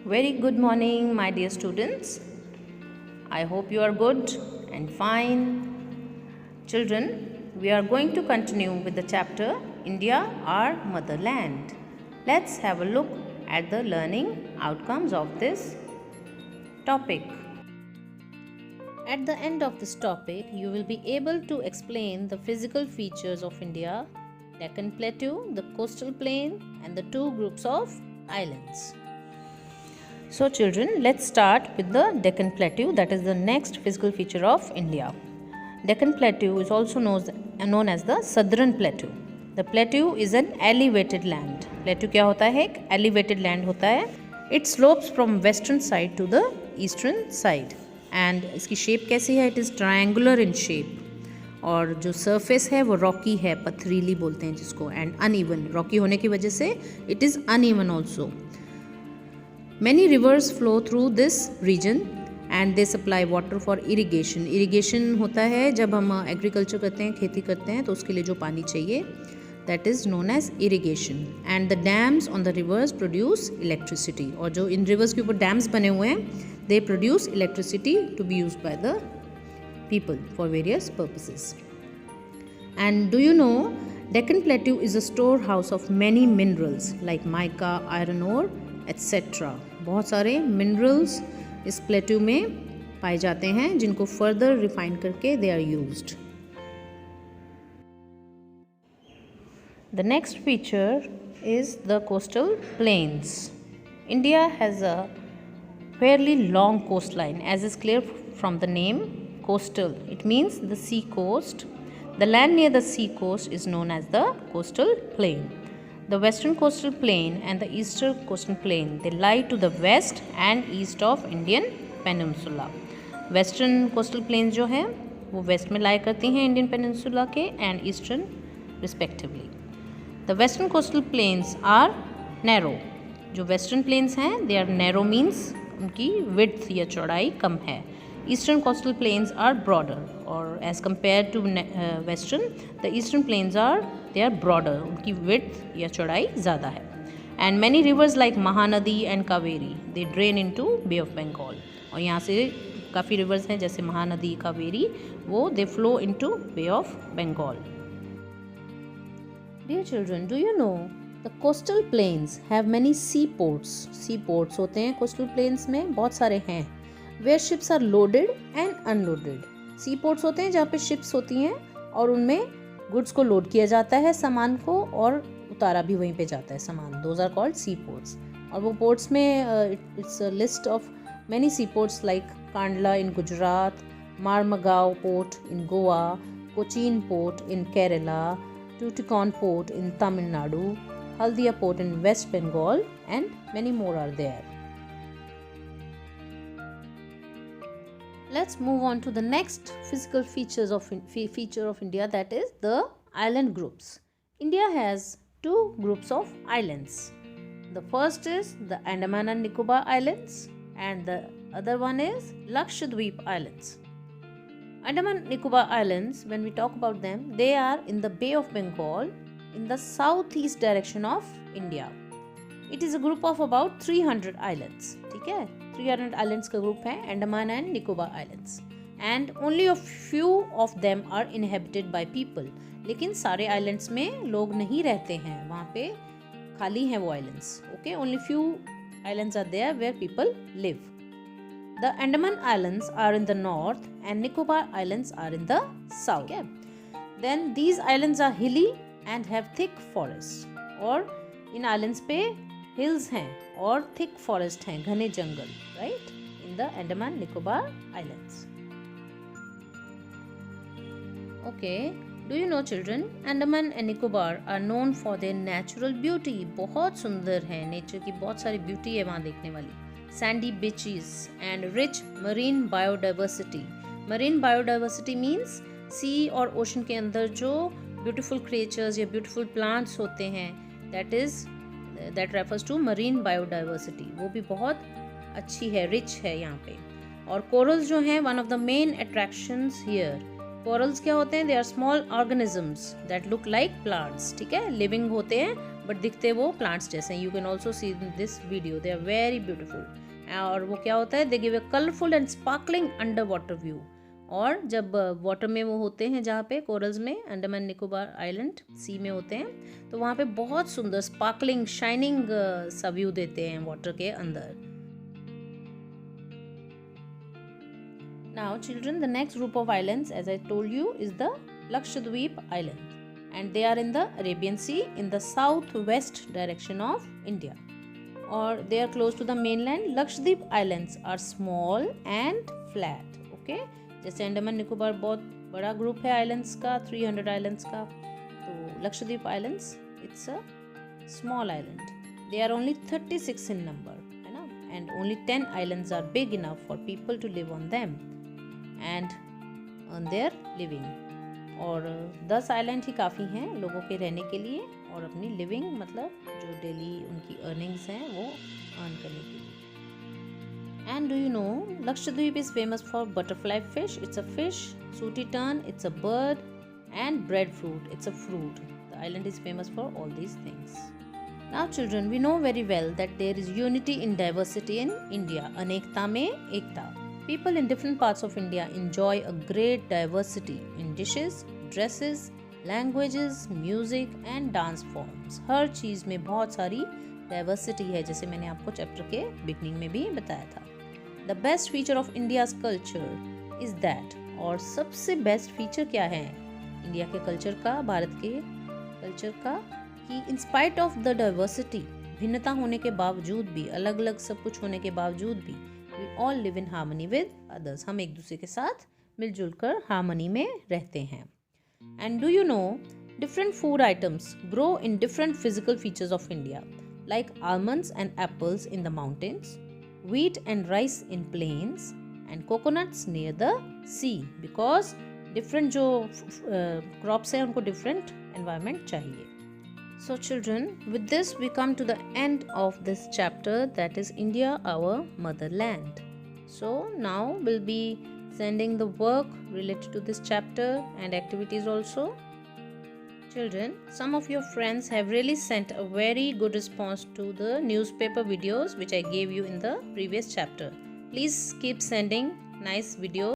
Very good morning, my dear students. I hope you are good and fine. Children, we are going to continue with the chapter India, our motherland. Let's have a look at the learning outcomes of this topic. At the end of this topic, you will be able to explain the physical features of India, Deccan Plateau, the coastal plain, and the two groups of islands. So children, let's start with the Deccan Plateau, that is the next physical feature of India. Deccan Plateau is also known as the Southern Plateau. The plateau is an elevated land. Plateau क्या होता है? एक elevated land होता है. It slopes from western side to the eastern side. And इसकी shape कैसी है? It is triangular in shape. और जो surface है वो rocky है, पथरीली बोलते हैं जिसको, and uneven. Rocky होने की वजह से it is uneven also. Many rivers flow through this region and they supply water for irrigation. Irrigation होता है जब हम agriculture करते हैं, खेती करते हैं तो उसके लिए जो पानी चाहिए, that is known as irrigation. And the dams on the rivers produce electricity. और जो इन rivers के ऊपर dams बने हुए हैं, they produce electricity to be used by the people for various purposes. And do you know, Deccan Plateau is a storehouse of many minerals like mica, iron ore, etc. बहुत सारे minerals इस plateau में पाए जाते हैं जिनको further refine करके they are used. The next feature is the coastal plains. India has a fairly long coastline, as is clear from the name coastal. It means the sea coast. The land near the sea coast is known as the coastal plain. The western coastal plain and the eastern coastal plain, they lie to the west and east of Indian Peninsula. Western coastal plains जो हैं वो west में lie करती हैं Indian Peninsula के and eastern respectively. The western coastal plains are narrow. जो western plains हैं they are narrow means उनकी width या चौड़ाई कम है. Eastern coastal plains are broader, or as compared to western, the eastern plains they are broader. उनकी width या चौड़ाई ज़्यादा है. And many rivers like Mahanadi and Kaveri, they drain into Bay of Bengal. और यहाँ से काफ़ी rivers हैं जैसे महानदी, कावेरी, वो they flow into Bay of Bengal. Dear children, do you know the coastal plains have many seaports? Seaports होते हैं coastal plains में, बहुत सारे हैं. Where ships are loaded and unloaded. Seaports होते हैं जहाँ पे ships होती हैं और उनमें goods को load किया जाता है, सामान को, और उतारा भी वहीं पे जाता है सामान. Those are called seaports. और वो ports में it's a list of many seaports like Kandla in Gujarat, Marmagao port in Goa, Cochin port in Kerala, Tuticorin port in Tamil Nadu, Haldia port in West Bengal, and many more are there. Let's move on to the next physical feature of India, that is the island groups. India has two groups of islands. The first is the Andaman and Nicobar Islands and the other one is Lakshadweep Islands. Andaman and Nicobar Islands, when we talk about them, they are in the Bay of Bengal in the southeast direction of India. It is a group of about 300 islands. ठीक है? 300 islands का group है Andaman and Nicobar Islands. And only a few of them are inhabited by people. लेकिन सारे islands में लोग नहीं रहते हैं, वहाँ पे खाली हैं वो islands. Okay, only few islands are there where people live. The Andaman Islands are in the north and Nicobar Islands are in the south. Okay? Then these islands are hilly and have thick forests. और इन islands पे hills हैं और thick forest हैं, घने जंगल, right? In the Andaman Nicobar Islands. Okay, do you know children, Andaman and Nicobar are known for their natural beauty. बहुत सुंदर है, nature की बहुत सारी beauty है वहाँ देखने वाली. Sandy beaches and rich marine biodiversity. Marine biodiversity means sea और ocean के अंदर जो beautiful creatures या beautiful plants होते हैं, that refers to marine biodiversity. वो भी बहुत अच्छी है, rich है यहाँ पे. और corals जो हैं, one of the main attractions here. Corals क्या होते हैं? They are small organisms that look like plants. ठीक है, living होते हैं बट दिखते वो प्लांट्स जैसे हैं. You can also see this video, they are very beautiful. और वो क्या होता है, they give a colourful and sparkling under water view. और जब वाटर में वो होते हैं, जहाँ पे कोरल्स में, अंडमान निकोबार आइलैंड सी में होते हैं, तो वहाँ पे बहुत सुंदर स्पार्कलिंग शाइनिंग सा व्यू देते हैं वाटर के अंदर. Now children, the next group of islands, as I told you, is the Lakshadweep Island, and they are in the Arabian Sea in the southwest direction of India, or they are close to the mainland. Lakshadweep Islands are small and flat. Okay, जैसे अंडमान निकोबार बहुत बड़ा group है islands का, 300 islands का, तो Lakshadweep islands it's a small island. They are only 36 in number, है ना, and only 10 islands are big enough for people to live on them and earn their living. और 10 आइलैंड ही काफ़ी हैं लोगों के रहने के लिए और अपनी लिविंग, मतलब जो डेली उनकी अर्निंग्स हैं वो अर्न करने के लिए. And do you know, Lakshadweep is famous for butterfly fish. It's a fish. Sooty tern, it's a bird. And breadfruit, it's a fruit. The island is famous for all these things. Now children, we know very well that there is unity in diversity in India. Anekta mein ekta. People in different parts of India enjoy a great diversity in dishes, dresses, languages, music and dance forms. हर चीज़ में बहुत सारी diversity है, जैसे मैंने आपको chapter के beginning में भी बताया था. The best feature of India's culture is that, और सबसे बेस्ट फीचर क्या है इंडिया के कल्चर का, भारत के कल्चर का, कि in spite of the diversity, भिन्नता होने के बावजूद भी, अलग अलग सब कुछ होने के बावजूद भी, we all live in harmony with others. हम एक दूसरे के साथ मिलजुल कर हार्मनी में रहते हैं. And do you know, different food items grow in different physical features of India, like almonds and apples in the mountains, wheat and rice in plains, and coconuts near the sea, because different जो crops हैं उनको different environment चाहिए. So children, with this we come to the end of this chapter, that is India, our motherland. So now we'll be sending the work related to this chapter and activities also. Children, some of your friends have really sent a very good response to the newspaper videos which I gave you in the previous chapter. Please keep sending nice videos.